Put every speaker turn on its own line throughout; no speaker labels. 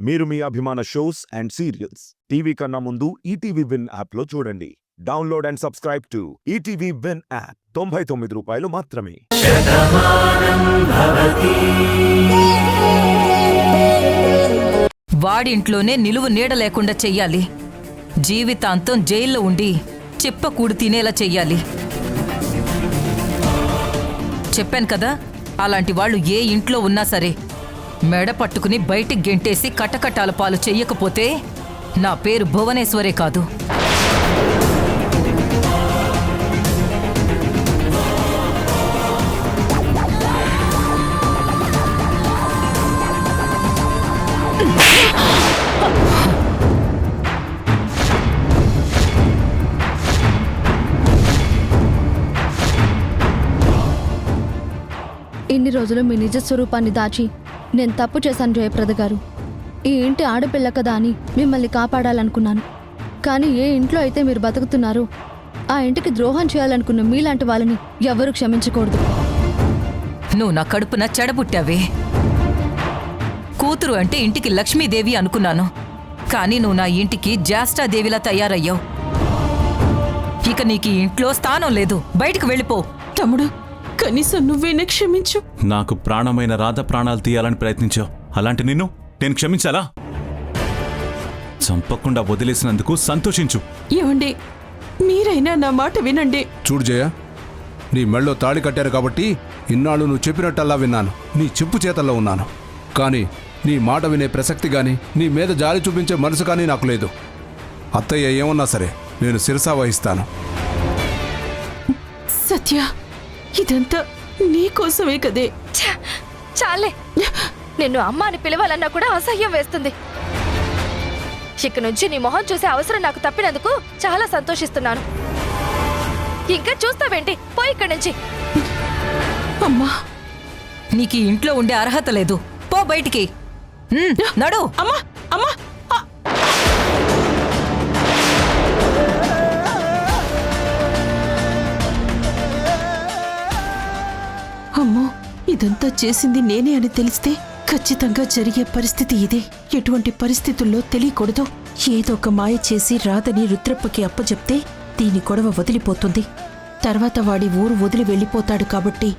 మీరు మీ అభిమాన shows and serials TV కన్నా ముందు ఈటీవీ విన్ యాప్లో చూడండి. Download and subscribe to ETV win app. 99 రూపాయలు మాత్రమే.
వాడింట్లోనే నిలువు నీడ లేకుండా చెయ్యాలి. జీవితాంతం జైల్లో ఉండి చిప్పకూడు తినేలా చెయ్యాలి. చెప్పాను కదా, అలాంటి వాళ్ళు ఏ ఇంట్లో ఉన్నా సరే మెడ పట్టుకుని బయటికి గెంటేసి కటకటాల పాలు చెయ్యకపోతే నా పేరు భువనేశ్వరే కాదు.
ఇన్ని రోజులు మీ నిజ స్వరూపాన్ని దాచి నేను తప్పు చేశాను జయప్రద గారు. ఈ ఇంటి ఆడపిల్ల కదా అని మిమ్మల్ని కాపాడాలనుకున్నాను. కానీ ఏ ఇంట్లో అయితే మీరు బతుకుతున్నారో ఆ ఇంటికి ద్రోహం చేయాలనుకున్న మీలాంటి వాళ్ళని ఎవరూ క్షమించకూడదు.
నువ్వు నా కడుపున చెడబుట్టావే. కూతురు అంటే ఇంటికి లక్ష్మీదేవి అనుకున్నాను. కానీ నువ్వు నా ఇంటికి జ్యేష్ఠాదేవిలా తయారయ్యావు. ఇక నీకు ఇంట్లో స్థానం లేదు. బయటికి వెళ్ళిపో.
తమ్ముడు, కనీసం నువ్వేనే క్షమించు.
నాకు ప్రాణమైన రాధ ప్రాణాలు తీయాలని ప్రయత్నించావు. అలాంటి నిన్ను నేను క్షమించాలా? చంపకుండా వదిలేసినందుకు సంతోషించు.
ఏమండి, మీరైనా నా మాట వినండి.
చూడు జయ, నీ మెళ్ళో తాళి కట్టారు కాబట్టి ఇన్నాళ్ళు నువ్వు చెప్పినట్టల్లా విన్నాను. నీ చెప్పు చేతల్లో ఉన్నాను. కానీ నీ మాట వినే ప్రసక్తి గాని నీ మీద జాలి చూపించే మనసు కానీ నాకు లేదు. అత్తయ్య ఏమన్నా సరే నేను శిరసా వహిస్తాను.
సత్య, ఇదంతా నీకోసమే కదే.
చాలే, నిన్ను అమ్మ అని పిలవాలన్నా కూడా అసహ్యం వేస్తుంది. ఇక నుంచి నీ మొహం చూసే అవసరం నాకు తప్పినందుకు చాలా సంతోషిస్తున్నాను. ఇంకా చూస్తావేంటి? పోయి ఇక్కడి నుంచి.
అమ్మా,
నీకు ఈ ఇంట్లో ఉండే అర్హత లేదు. పో బయటికి. నడు.
అమ్మా, అమ్మా. అమ్మో, ఇదంతా చేసింది నేనే అని తెలిస్తే ఖచ్చితంగా జరిగే పరిస్థితి ఇదే. ఎటువంటి పరిస్థితుల్లో తెలియకూడదు. ఏదో ఒక మాయ చేసి రాధని రుద్రప్పకి అప్పచెప్తే దీని గొడవ వదిలిపోతుంది. తర్వాత వాడి ఊరు వదిలి వెళ్ళిపోతాడు. కాబట్టి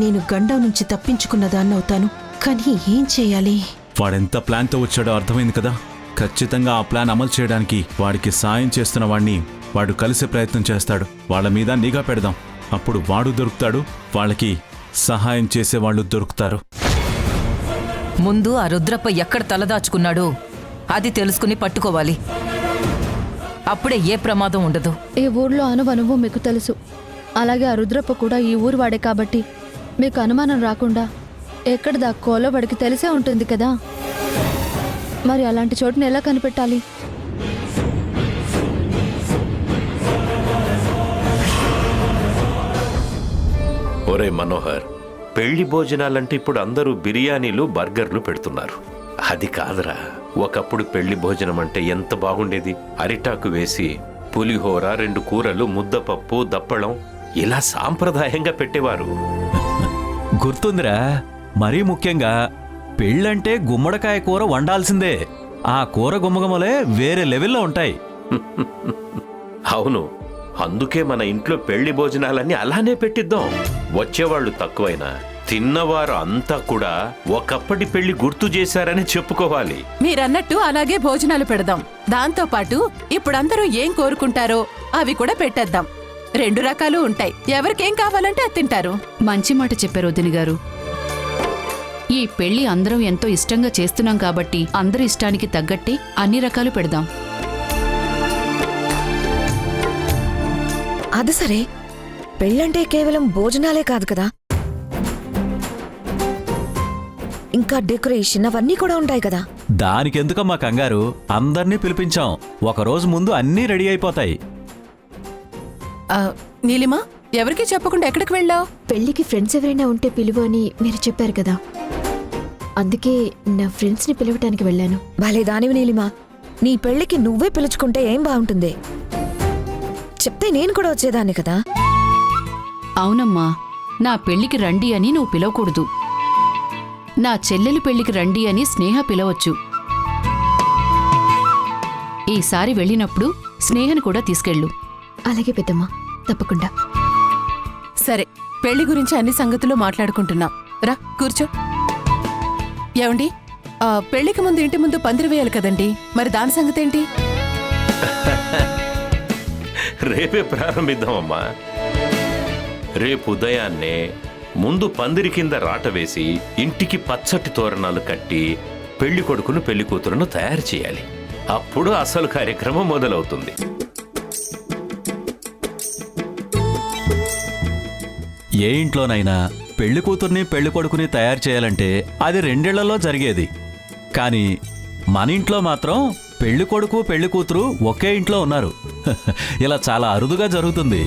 నేను గండం నుంచి తప్పించుకున్నదాన్నవుతాను. కానీ ఏం చేయాలి?
వాడెంత ప్లాన్తో వచ్చాడో అర్థమైంది కదా. ఖచ్చితంగా ఆ ప్లాన్ అమలు చేయడానికి వాడికి సాయం చేస్తున్న వాడిని వాడు కలిసే ప్రయత్నం చేస్తాడు. వాళ్ళ మీద నిఘా పెడదాం. అప్పుడు వాడు దొరుకుతాడు, వాళ్ళకి సహాయం చేసేవాళ్ళు దొరుకుతారు.
ముందు ఆ రుద్రప్ప ఎక్కడ తలదాచుకున్నాడో అది తెలుసుకుని పట్టుకోవాలి. అప్పుడే ఏ ప్రమాదం ఉండదు.
ఈ ఊర్లో అనువనువు మీకు తెలుసు. అలాగే ఆ రుద్రప్ప కూడా ఈ ఊరు వాడే కాబట్టి మీకు అనుమానం రాకుండా ఎక్కడ దాక్కోవాలో వాడికి తెలిసే ఉంటుంది కదా. మరి అలాంటి చోటుని ఎలా కనిపెట్టాలి?
ఒరే మనోహర్, పెళ్లి భోజనాలంటే ఇప్పుడు అందరూ బిర్యానీలు బర్గర్లు పెడుతున్నారు. అది కాదురా, ఒకప్పుడు పెళ్లి భోజనం అంటే ఎంత బాగుండేది. అరిటాకు వేసి పులిహోర, 2 కూరలు, ముద్దపప్పు, దప్పడం ఇలా సాంప్రదాయంగా పెట్టేవారు.
గుర్తుందిరా. మరీ ముఖ్యంగా పెళ్ళంటే గుమ్మడికాయ కూర వండాల్సిందే. ఆ కూర గుమ్మగుమ్మలే వేరే లెవెల్లో ఉంటాయి.
అవును, అందుకే మన ఇంట్లో పెళ్లి భోజనాలన్నీ అలానే పెట్టిద్దాం. వచ్చేవాళ్లు తక్కువైనా తిన్నవారు అంతా కూడా ఒకప్పటి పెళ్లి గుర్తు చేశారని చెప్పుకోవాలి.
మీరన్నట్టు అలాగే భోజనాలు పెడదాం. దాంతో పాటు ఇప్పుడందరూ ఏం కోరుకుంటారో అవి కూడా పెట్టేద్దాం. 2 రకాలు ఉంటాయి. ఎవరికేం కావాలంటే అది తింటారు.
మంచి మాట చెప్పారు వదిన గారు. ఈ పెళ్లి అందరం ఎంతో ఇష్టంగా చేస్తున్నాం కాబట్టి అందరి ఇష్టానికి తగ్గట్టే అన్ని రకాలు పెడదాం.
అది సరే, పెళ్ళంటే కేవలం భోజనాలే కాదు కదా, ఇంకా డెకరేషన్ అవన్నీ కూడా ఉంటాయి కదా.
దానికెందుకమ్మా కంగారు? అందర్నీ పిలిపించాం. ఒకరోజు ముందు అన్నీ రెడీ అయిపోతాయి.
నీలిమా, ఎవరికి చెప్పకుండా ఎక్కడికి వెళ్ళావు?
పెళ్లికి ఫ్రెండ్స్ ఎవరైనా ఉంటే పిలువు అని మీరు చెప్పారు కదా, అందుకే నా ఫ్రెండ్స్ని పిలవటానికి వెళ్ళాను.
భలే దానివి నీలిమా, నీ పెళ్లికి నువ్వే పిలుచుకుంటే ఏం బాగుంటుంది. చెప్తే నేను కూడా వచ్చేదాన్ని కదా.
అవునమ్మా, నా పెళ్లికి రండి అని నువ్వు పిలవకూడదు. నా చెల్లెలి పెళ్లికి రండి అని స్నేహ పిలవచ్చు. ఈసారి వెళ్ళినప్పుడు స్నేహను కూడా తీసుకెళ్ళు.
అలాగే పెద్దమ్మ, తప్పకుండా.
సరే, పెళ్లి గురించి అన్ని సంగతులు మాట్లాడుకుంటున్నాం. రా కూర్చో. ఏమండి, పెళ్లికి ముందు ఇంటి ముందు పందిరి వేయాలి కదండి, మరి దాని సంగతేంటి?
రేపే ప్రారంభిద్దామమ్మా. రేపు ఉదయాన్నే ముందు పందిరి కింద రాట వేసి ఇంటికి పచ్చటి తోరణాలు కట్టి పెళ్లి కొడుకును పెళ్లి కూతురును తయారు చేయాలి. అప్పుడు అసలు కార్యక్రమం మొదలవుతుంది.
ఏ ఇంట్లోనైనా పెళ్లి కూతుర్ని పెళ్లి కొడుకుని తయారు చేయాలంటే అది 2 ఇళ్లలో జరిగేది. కానీ మన ఇంట్లో మాత్రం పెళ్లి కొడుకు పెళ్లి కూతురు ఒకే ఇంట్లో ఉన్నారు. ఇలా చాలా అరుదుగా జరుగుతుంది.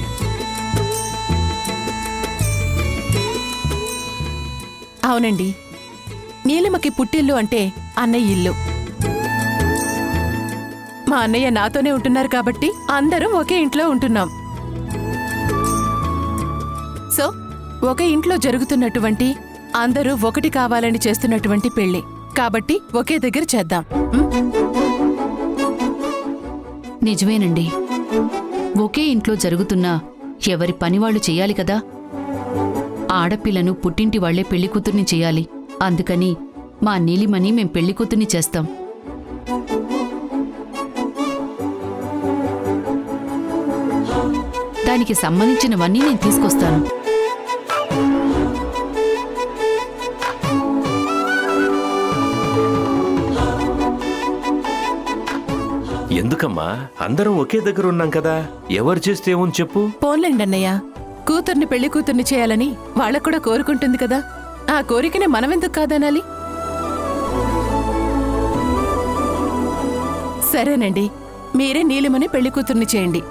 అవునండి, నీలిమకి పుట్టిల్లు అంటే అన్నయ్య ఇల్లు. మా అన్నయ్య నాతోనే ఉంటున్నారు కాబట్టి అందరం ఒకే ఇంట్లో ఉంటున్నాం. సో ఒకే ఇంట్లో జరుగుతున్నటువంటి, అందరూ ఒకటి కావాలని చేస్తున్నటువంటి పెళ్లి కాబట్టి ఒకే దగ్గర చేద్దాం.
నిజమేనండి, ఒకే ఇంట్లో జరుగుతున్నా ఎవరి పనివాళ్లు చెయ్యాలి కదా. ఆడపిల్లను పుట్టింటి వాళ్లే పెళ్లి కూతుర్ని చెయ్యాలి. అందుకని మా నీలిమని మేం పెళ్లి కూతుర్ని చేస్తాం. దానికి సంబంధించినవన్నీ నేను తీసుకొస్తాను.
ఎందుకమ్మా, అందరం ఒకే దగ్గర ఉన్నాం కదా, ఎవరు చేస్తే ఏమని చెప్పు.
పోన్లేండి అన్నయ్య, కూతుర్ని పెళ్లి కూతుర్ని చేయాలని వాళ్ళకు కూడా కోరుకుంటుంది కదా, ఆ కోరికనే మనమెందుకు కాదనాలి? సరేనండి, మీరే నీలిమని పెళ్లి కూతుర్ని చేయండి.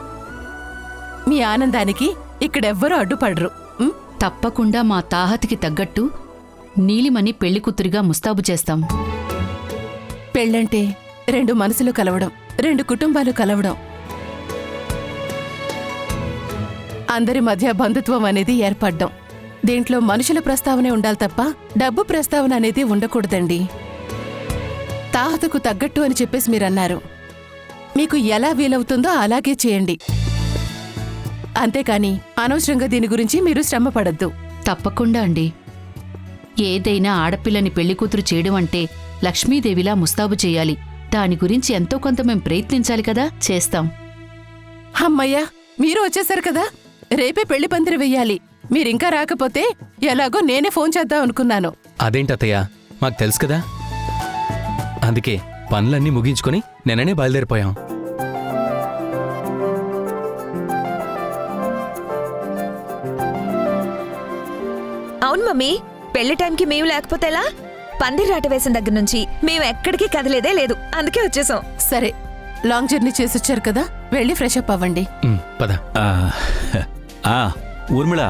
మీ ఆనందానికి ఇక్కడెవ్వరూ అడ్డుపడరు.
తప్పకుండా మా తాహతికి తగ్గట్టు నీలిమని పెళ్లి కూతురిగా ముస్తాబు చేస్తాం.
పెళ్ళంటే 2 మనసులు కలవడం, 2 కుటుంబాలు కలవడం, అందరి మధ్య బంధుత్వం అనేది ఏర్పడ్డం. దీంట్లో మనుషుల ప్రస్తావనే ఉండాలి తప్ప డబ్బు ప్రస్తావన అనేది ఉండకూడదండి. తాహతకు తగ్గట్టు అని చెప్పేసి మీరన్నారు. మీకు ఎలా వీలవుతుందో అలాగే చేయండి. అంతేకాని అనవసరంగా దీని గురించి మీరు శ్రమపడద్దు.
తప్పకుండా అండి. ఏదైనా ఆడపిల్లని పెళ్లికూతురు చేయడం అంటే లక్ష్మీదేవిలా ముస్తాబు చేయాలి. దాని గురించి ఎంతో కొంత మేం ప్రయత్నించాలి కదా, చేస్తాం.
అమ్మయ్యా, మీరు వచ్చేశారు కదా, రేపే పెళ్లి పందిరి వెయ్యాలి. మీరింకా రాకపోతే ఎలాగో నేనే ఫోన్ చేద్దాం అనుకున్నాను.
అదేంటత్తయ్య, మాకు తెలుసు కదా, అందుకే పనులన్నీ ముగించుకొని నిన్ననే బయలుదేరిపోయాం.
అవును మమ్మీ, పెళ్లి టైంకి మేము లేకపోతే ఎలా? పందిరి రాట వేసిన దగ్గర నుంచి మేము ఎక్కడికి కదిలేదే లేదు, అందుకే వచ్చేసాం.
సరే, లాంగ్ జర్నీ చేసొచ్చారు కదా, వెళ్ళి ఫ్రెష్ అప్ అవ్వండి.
పద.
ఊర్మిళ,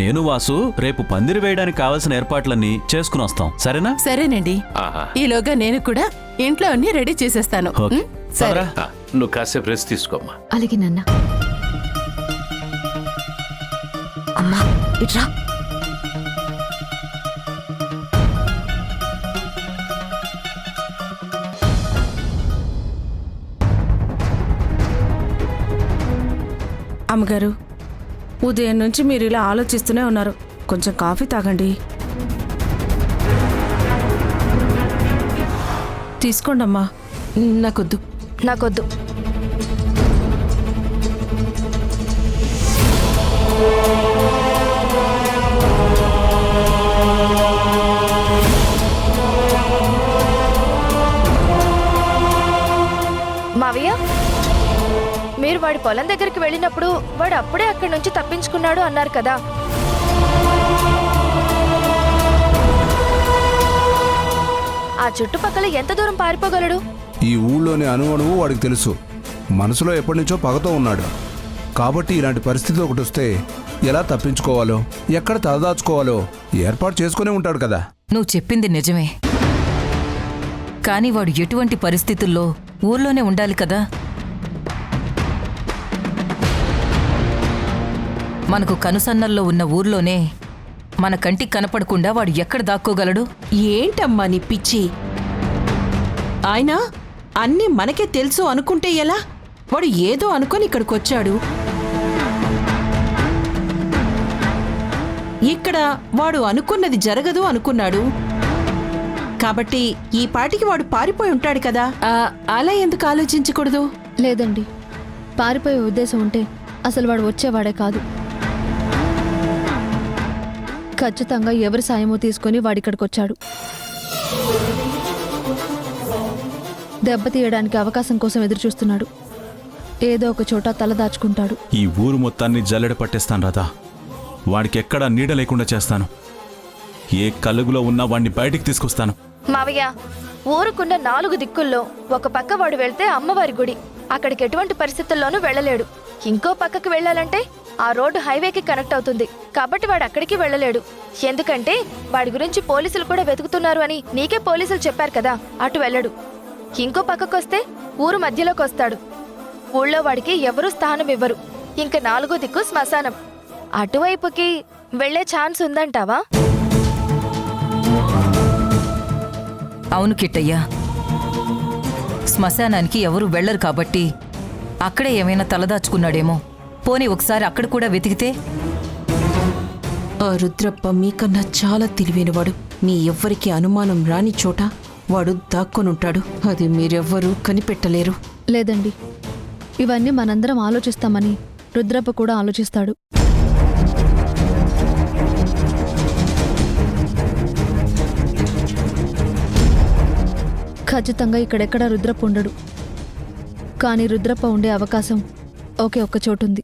నేను వాసు రేపు పందిరి వేయడానికి కావాల్సిన ఏర్పాట్లన్నీ చేసుకుని వస్తాం, సరేనా?
సరేనండి, ఈలోగా నేను కూడా ఇంట్లో అన్ని రెడీ చేసేస్తాను. సరే,
నువ్వు కాసేపు రెస్ట్ తీసుకోమ్మా.
అలాగే నాన్న.
అమ్మా ఇట్రా.
అమ్మగారు, ఉదయం నుంచి మీరు ఇలా ఆలోచిస్తూనే ఉన్నారు. కొంచెం కాఫీ తాగండి. తీసుకోండమ్మా.
నాకొద్దు.
నాకొద్దు. మావయ్య, మీరు వాడి పొలం దగ్గరికి వెళ్ళినప్పుడు వాడు అప్పుడే అక్కడి నుంచి తప్పించుకున్నాడు అన్నారు కదా, ఆ చుట్టుపక్కల ఎంత దూరం పారిపోగలడు?
ఈ ఊళ్ళోని అణువణువు వాడికి తెలుసు. మనసులో ఎప్పటి నుంచో పగతో ఉన్నాడు. కాబట్టి ఇలాంటి పరిస్థితి ఒకటి వస్తే ఎలా తప్పించుకోవాలో, ఎక్కడ తలదాచుకోవాలో ఏర్పాటు చేసుకునే ఉంటాడు కదా.
నువ్వు చెప్పింది నిజమే, కానీ వాడు ఎటువంటి పరిస్థితుల్లో ఊర్లోనే ఉండాలి కదా. మనకు కనుసన్నల్లో ఉన్న ఊర్లోనే మన కంటికి కనపడకుండా వాడు ఎక్కడ దాక్కోగలడు?
ఏంటమ్మా నీ పిచ్చి? ఆయన అన్నీ మనకే తెలుసు అనుకుంటే ఎలా? వాడు ఏదో అనుకొని ఇక్కడికొచ్చాడు. ఇక్కడ వాడు అనుకున్నది జరగదు అనుకున్నాడు కాబట్టి ఈ పాటికి వాడు పారిపోయి ఉంటాడు కదా. అలా ఎందుకు ఆలోచించకూడదు?
లేదండి, పారిపోయే ఉద్దేశం ఉంటే అసలు వాడు వచ్చేవాడే కాదు. ఖచ్చితంగా ఎవరి సాయమో తీసుకుని వాడిక్కడికొచ్చాడు. దెబ్బతీయడానికి అవకాశం కోసం ఎదురుచూస్తున్నాడు. ఏదో ఒక చోట తలదాచుకుంటాడు.
ఈ ఊరు మొత్తాన్ని జల్లెడ పట్టేస్తాను రాధా. వాడికి ఎక్కడా నీడ లేకుండా చేస్తాను. ఏ కలుగులో ఉన్నా వాడిని బయటికి తీసుకొస్తాను.
మావయ్య, ఊరుకున్న 4 దిక్కుల్లో ఒక పక్క వాడు వెళ్తే అమ్మవారి గుడి, అక్కడికి ఎటువంటి పరిస్థితుల్లోనూ వెళ్ళలేడు. ఇంకో పక్కకి వెళ్ళాలంటే ఆ రోడ్డు హైవేకి కనెక్ట్ అవుతుంది. కాబట్టి వాడు అక్కడికి వెళ్ళలేడు. ఎందుకంటే వాడి గురించి పోలీసులు కూడా వెతుకుతున్నారు అని నీకే పోలీసులు చెప్పారు కదా. అటు వెళ్ళడు. ఇంకో పక్కకొస్తే ఊరు మధ్యలోకి వస్తాడు. ఊళ్ళో వాడికి ఎవరూ స్థానం ఇవ్వరు. ఇంక 4వ దిక్కు శ్మశానం. అటువైపుకి వెళ్లే ఛాన్స్ ఉందంటావా?
అవును కిట్టయ్యా, శ్మశానానికి ఎవరు వెళ్లరు కాబట్టి అక్కడే ఏమైనా తలదాచుకున్నాడేమో. పోనీ ఒకసారి అక్కడ కూడా వెతికితే?
ఆ రుద్రప్ప మీకన్నా చాలా తెలివైనవాడు. మీ ఎవ్వరికి అనుమానం రాని చోట వాడు దాక్కొనుంటాడు. అది మీరెవ్వరూ కనిపెట్టలేరు.
లేదండి, ఇవన్నీ మనందరం ఆలోచిస్తామని రుద్రప్ప కూడా ఆలోచిస్తాడు. ఖచ్చితంగా ఇక్కడెక్కడా రుద్రప్ప ఉండడు. కానీ రుద్రప్ప ఉండే అవకాశం ఒకే ఒక్క చోటుంది.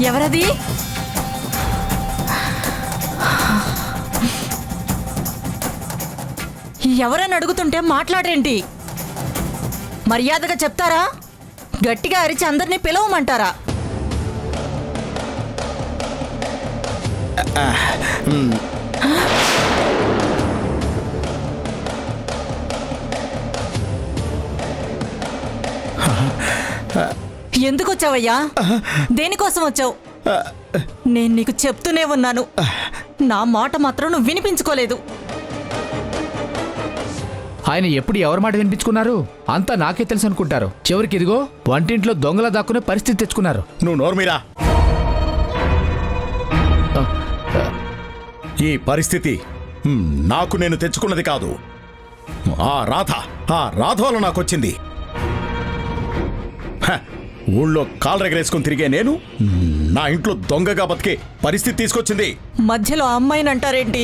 ఎవరది? ఎవరని అడుగుతుంటే మాట్లాడేంటి? మర్యాదగా చెప్తారా? గట్టిగా అరిచి అందరినీ పిలవమంటారా? ఎందుకు వచ్చావయ్యా? దేనికోసం వచ్చావు? నేను నీకు చెప్తూనే ఉన్నాను. నా మాట మాత్రం నువ్వు వినిపించుకోలేదు.
ఆయన ఎప్పుడు ఎవరి మాట వినిపించుకున్నారు? అంతా నాకే తెలుసు అనుకుంటారు. చివరికి ఇదిగో వంటింట్లో దొంగల దాక్కునే పరిస్థితి తెచ్చుకున్నారు.
నువ్వు నోర్మీరా. ఈ పరిస్థితి నాకు నేను తెచ్చుకున్నది కాదు. ఆ రాధ వల్ల నాకొచ్చింది. ఊళ్ళో కాలరెగరేసుకుని తిరిగే నేను నా ఇంట్లో దొంగగా బతికే పరిస్థితి తీసుకొచ్చింది.
మధ్యలో అమ్మాయిని అంటారేంటి?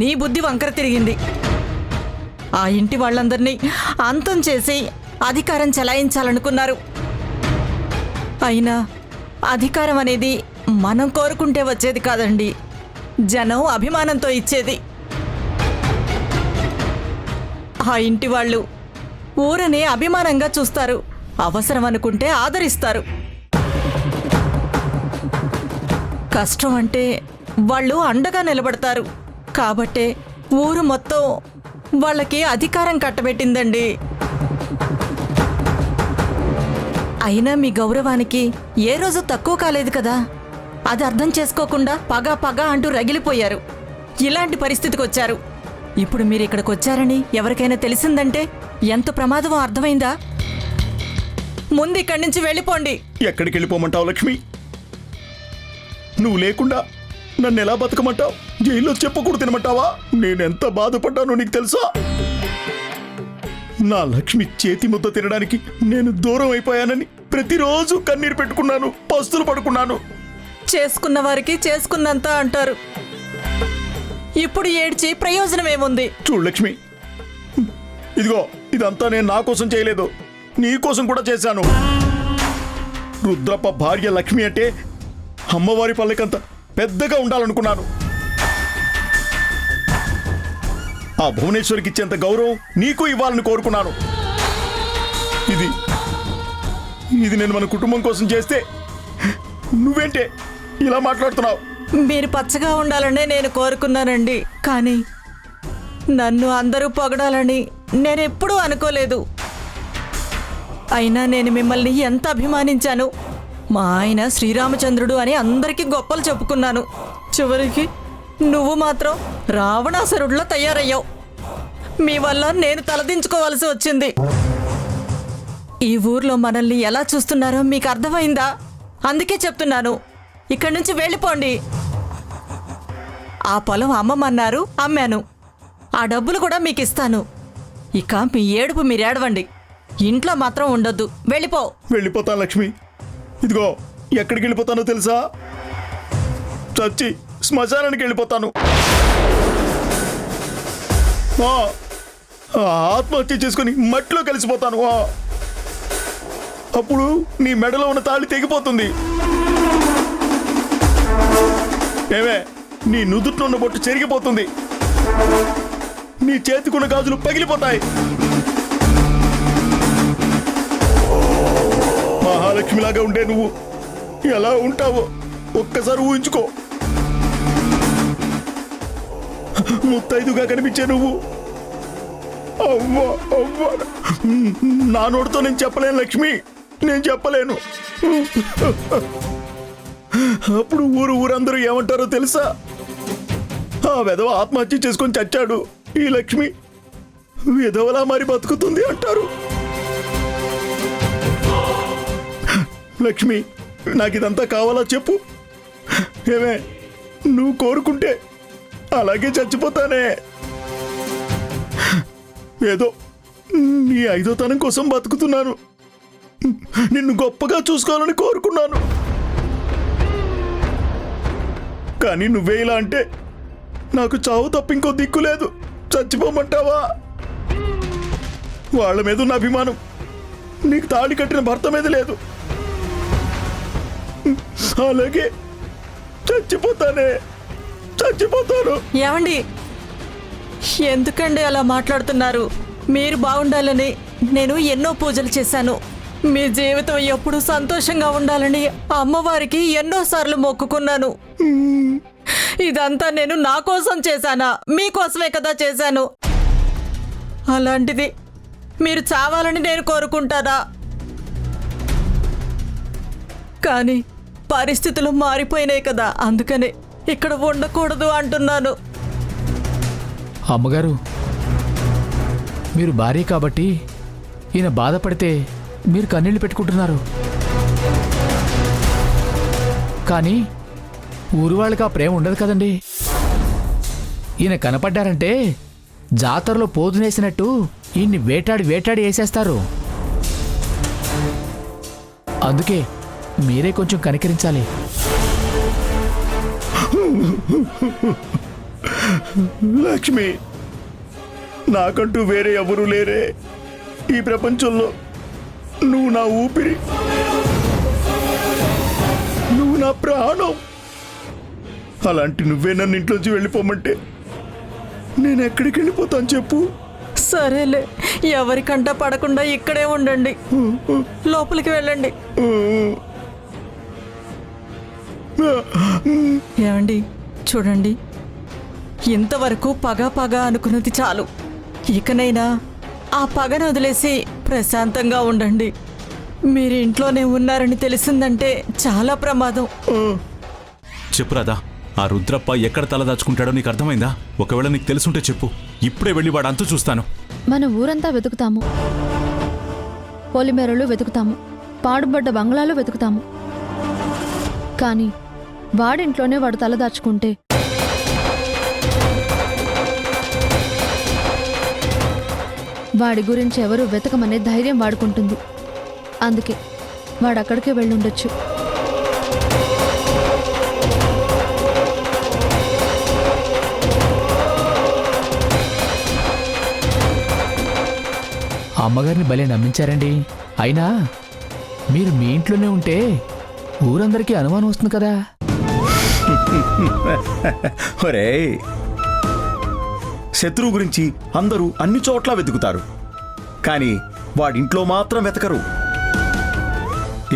నీ బుద్ధి వంకర తిరిగింది. ఆ ఇంటి వాళ్ళందరినీ అంతం చేసి అధికారం చెలాయించాలనుకున్నారు. అయినా అధికారం అనేది మనం కోరుకుంటే వచ్చేది కాదండి. జనం అభిమానంతో ఇచ్చేది. ఆ ఇంటి వాళ్ళు ఊరనే అభిమానంగా చూస్తారు. అవసరం అనుకుంటే ఆదరిస్తారు. కష్టం అంటే వాళ్ళు అండగా నిలబడతారు. కాబట్టే ఊరు మొత్తం వాళ్ళకి అధికారం కట్టబెట్టిందండి. అయినా మీ గౌరవానికి ఏ రోజు తక్కువ కాలేదు కదా. అది అర్థం చేసుకోకుండా పగ అంటూ రగిలిపోయారు. ఇలాంటి పరిస్థితికి వచ్చారు. ఇప్పుడు మీరు ఇక్కడికి వచ్చారని ఎవరికైనా తెలిసిందంటే ఎంత ప్రమాదమో అర్థమైందా? ముందు ఇక్కడి నుంచి వెళ్ళిపోండి.
ఎక్కడికి వెళ్ళిపోమంటావు లక్ష్మి? నువ్వు లేకుండా నన్ను ఎలా బతకమంటావు? జైల్లో చెప్పకూడదు తినమంటావా? నేనెంత బాధపడ్డానో నీకు తెలుసా? నా లక్ష్మి చేతి ముద్ద తినడానికి నేను దూరం అయిపోయానని ప్రతిరోజు కన్నీరు పెట్టుకున్నాను, పస్తులు పడుకున్నాను.
చేసుకున్న వారికి చేసుకున్నంత అంటారు. ఇప్పుడు ఏడ్చి ప్రయోజనం ఏముంది?
చూడు లక్ష్మి, ఇదిగో ఇదంతా నేను నా కోసం చేయలేదు, నీ కోసం కూడా చేశాను. రుద్రప్ప భార్య లక్ష్మి అంటే అమ్మవారి పల్లెకంత పెద్దగా ఉండాలనుకున్నాను. ఆ భువనేశ్వరికి ఇచ్చేంత గౌరవం నీకు ఇవ్వాలని కోరుకున్నాను. ఇది నేను మన కుటుంబం కోసం చేస్తే నువ్వేంటే ఇలా మాట్లాడుతున్నావు?
మీరు పచ్చగా ఉండాలనే నేను కోరుకున్నానండి, కానీ నన్ను అందరూ పొగడాలని నేనెప్పుడూ అనుకోలేదు. అయినా నేను మిమ్మల్ని ఎంత అభిమానించాను. మా ఆయన శ్రీరామచంద్రుడు అని అందరికీ గొప్పలు చెప్పుకున్నాను. చివరికి నువ్వు మాత్రం రావణాసురుడిలో తయారయ్యావు. మీ వల్ల నేను తలదించుకోవాల్సి వచ్చింది. ఈ ఊర్లో మనల్ని ఎలా చూస్తున్నారో మీకు అర్థమైందా? అందుకే చెప్తున్నాను, ఇక్కడి నుంచి వెళ్ళిపోండి. ఆ పొలం అమ్మమన్నారు, అమ్మాను. ఆ డబ్బులు కూడా మీకు ఇస్తాను. ఇక మీ ఏడుపు మీరేడవండి. ఇంట్లో మాత్రం ఉండొద్దు. వెళ్ళిపో.
వెళ్ళిపోతాను లక్ష్మి. ఇదిగో ఎక్కడికి వెళ్ళిపోతానో తెలుసా? చచ్చి శ్మశానానికి వెళ్ళిపోతాను. ఆత్మహత్య చేసుకుని మట్టిలో కలిసిపోతాను. అప్పుడు నీ మెడలో ఉన్న తాళి తెగిపోతుంది. ఏమే, నీ నుదుట్లో ఉన్న బొట్టు చెరిగిపోతుంది. నీ చేతికున్న గాజులు పగిలిపోతాయి. మహాలక్ష్మిలాగా ఉండే నువ్వు ఎలా ఉంటావో ఒక్కసారి ఊహించుకో. ముత్తైదుగా కనిపించే నువ్వు అవ్వా అవ్వా, నా నోటితో నేను చెప్పలేను లక్ష్మి, నేను చెప్పలేను. అప్పుడు ఊరందరూ ఏమంటారో తెలుసా? ఆ వెధవ ఆత్మహత్య చేసుకొని చచ్చాడు, ఈ లక్ష్మి విధవలా మరి బతుకుతుంది అంటారు. లక్ష్మి, నాకు ఇదంతా కావాలా చెప్పు? ఏమే, నువ్వు కోరుకుంటే అలాగే చచ్చిపోతానే. ఏదో నీ ఐదోతనం కోసం బతుకుతున్నాను. నిన్ను గొప్పగా చూసుకోవాలని కోరుకున్నాను. కానీ నువ్వే ఇలా అంటే నాకు చావు తప్ప ఇంకో దిక్కు లేదు. చచ్చిపోమంటావా? వాళ్ళ మీద ఉన్న అభిమానం నీకు తాళి కట్టిన భర్త మీద లేదు. అలాగే చచ్చిపోతానే, చచ్చిపోతాను.
ఏమండి, ఎందుకండి అలా మాట్లాడుతున్నారు? మీరు బాగుండాలని నేను ఎన్నో పూజలు చేశాను. మీ జీవితం ఎప్పుడు సంతోషంగా ఉండాలని అమ్మవారికి ఎన్నోసార్లు మొక్కుకున్నాను. ఇదంతా నేను నా కోసం చేశానా? మీకోసమే కదా చేశాను. అలాంటిది మీరు చావాలని నేను కోరుకుంటానా? కానీ పరిస్థితులు మారిపోయినాయి కదా, అందుకనే ఇక్కడ ఉండకూడదు అంటున్నాను.
అమ్మగారు, మీరు భార్య కాబట్టి ఈయన బాధపడితే మీరు కన్నీళ్లు పెట్టుకుంటున్నారు. కానీ ఊరు వాళ్ళకి ఆ ప్రేమ ఉండదు కదండి. ఈయన కనపడ్డారంటే జాతరలో పోదునేసినట్టు ఈయన్ని వేటాడి వేసేస్తారు. అందుకే మీరే కొంచెం కనికరించాలి.
లక్ష్మి, నాకంటూ వేరే ఎవరూ లేరే ఈ ప్రపంచంలో. నువ్వు నా ఊపిరి, నువ్వు నా ప్రాణం. అలాంటి నువ్వే నన్ను ఇంట్లోంచి వెళ్ళిపోమంటే నేను ఎక్కడికి వెళ్ళిపోతాను చెప్పు?
సరేలే, ఎవరికంట పడకుండా ఇక్కడే ఉండండి. లోపలికి వెళ్ళండి. ఏమండి, చూడండి, ఇంతవరకు పగ అనుకున్నది చాలు. ఇకనైనా ఆ పగను వదిలేసి ప్రశాంతంగా ఉండండి. మీరు ఇంట్లోనే ఉన్నారని తెలిసిందంటే చాలా ప్రమాదం.
చెప్పు రాధా, ఆ రుద్రప్ప ఎక్కడ తలదాచుకుంటాడో నీకు అర్థమైందా? ఒకవేళ నీకు తెలుసుంటే చెప్పు, ఇప్పుడే వెళ్ళి వాడు అంతు చూస్తాను.
మన ఊరంతా వెతుకుతాము, పొలిమేరలు వెతుకుతాము, పాడుబడ్డ బంగ్లాలు వెతుకుతాము. కానీ వాడింట్లోనే వాడు తలదాచుకుంటే వాడి గురించి ఎవరు వెతకమనే ధైర్యం వాడుకుంటుంది. అందుకే వాడక్కడికే వెళ్ళుండొచ్చు.
అమ్మగారిని భలే నమ్మించారండి. అయినా మీరు మీ ఇంట్లోనే ఉంటే ఊరందరికీ అనుమానం వస్తుంది కదా.
ఒరే, శత్రువు గురించి అందరూ అన్ని చోట్ల వెతుకుతారు, కానీ వాడింట్లో మాత్రం వెతకరు.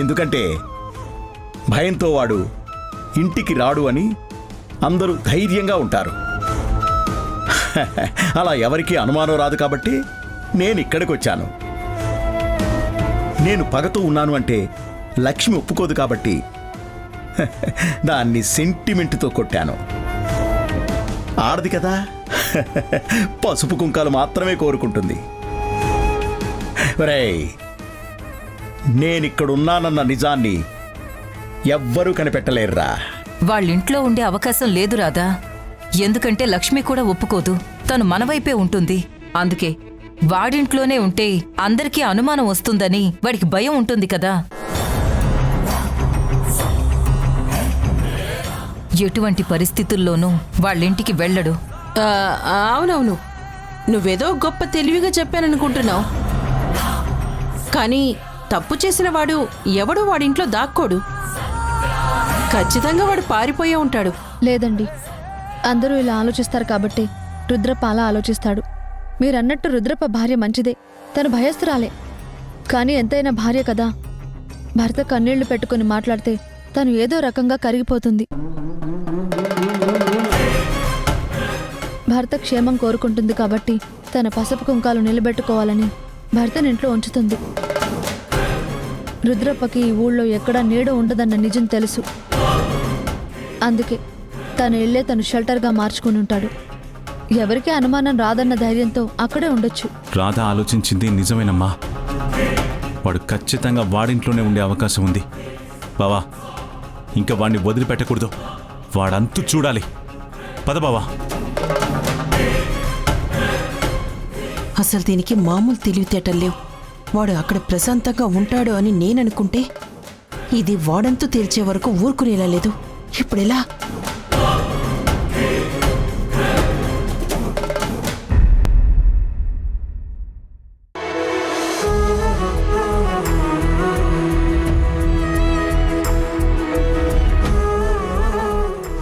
ఎందుకంటే భయంతో వాడు ఇంటికి రాడు అని అందరూ ధైర్యంగా ఉంటారు. అలా ఎవరికీ అనుమానం రాదు కాబట్టి నేను ఇక్కడికి వచ్చాను. నేను పగతో ఉన్నాను అంటే లక్ష్మి ఒప్పుకోదు కాబట్టి దాన్ని సెంటిమెంట్తో కొట్టాను. ఆడది కదా, పసుపు కుంకాలు మాత్రమే కోరుకుంటుంది. ఒరేయ్, నేనిక్కడున్నానన్న నిజాన్ని ఎవ్వరూ కనిపెట్టలేరురా.
వాళ్ళింట్లో ఉండే అవకాశం లేదు రాదా. ఎందుకంటే లక్ష్మి కూడా ఒప్పుకోదు. తను మన వైపే ఉంటుంది. అందుకే వాడింట్లోనే ఉంటే అందరికీ అనుమానం వస్తుందని వాడికి భయం ఉంటుంది కదా. ఎటువంటి పరిస్థితుల్లోనూ వాళ్ళింటికి వెళ్ళడు.
అవునవును, నువ్వేదో గొప్ప తెలివిగా చెప్పాననుకుంటున్నావు. కానీ తప్పు చేసిన వాడు ఎవడూ వాడింట్లో దాక్కోడు. ఖచ్చితంగా వాడు పారిపోయే ఉంటాడు.
లేదండి, అందరూ ఇలా ఆలోచిస్తారు కాబట్టి రుద్రప్ప అలా ఆలోచిస్తాడు. మీరన్నట్టు రుద్రప్ప భార్య మంచిదే, తను భయస్తురాలే. కానీ ఎంతైనా భార్య కదా. భర్త కన్నీళ్లు పెట్టుకుని మాట్లాడితే తను ఏదో రకంగా కరిగిపోతుంది. భర్త క్షేమం కోరుకుంటుంది కాబట్టి తన పసుపు కుంకాలు నిలబెట్టుకోవాలని భర్తనింట్లో ఉంచుతుంది. రుద్రప్పకి ఈ ఊళ్ళో ఎక్కడా నీడ ఉండదన్న నిజం తెలుసు. అందుకే తన ఇల్లే తను షెల్టర్గా మార్చుకుని ఉంటాడు. ఎవరికీ అనుమానం రాదన్న ధైర్యంతో అక్కడే ఉండొచ్చు.
రాధ ఆలోచించింది నిజమేనమ్మా. వాడు ఖచ్చితంగా వాడింట్లోనే ఉండే అవకాశం ఉంది. బావా, ఇంకా వాడిని వదిలిపెట్టకూడదు. వాడంతు చూడాలి. పద బావా.
అసలు దీనికి మామూలు తెలివితేటలు లేవు. వాడు అక్కడ ప్రశాంతంగా ఉంటాడు అని నేననుకుంటే ఇది వాడంతూ తేల్చే వరకు ఊరుకునేలా లేదు. ఇప్పుడెలా?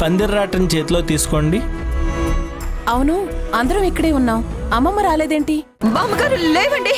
పందిర్రాటం చేతిలో తీసుకోండి.
అవును, అందరం ఇక్కడే ఉన్నాం. అమ్మమ్మ రాలేదేంటి?
బామ్మగారు లేవండి.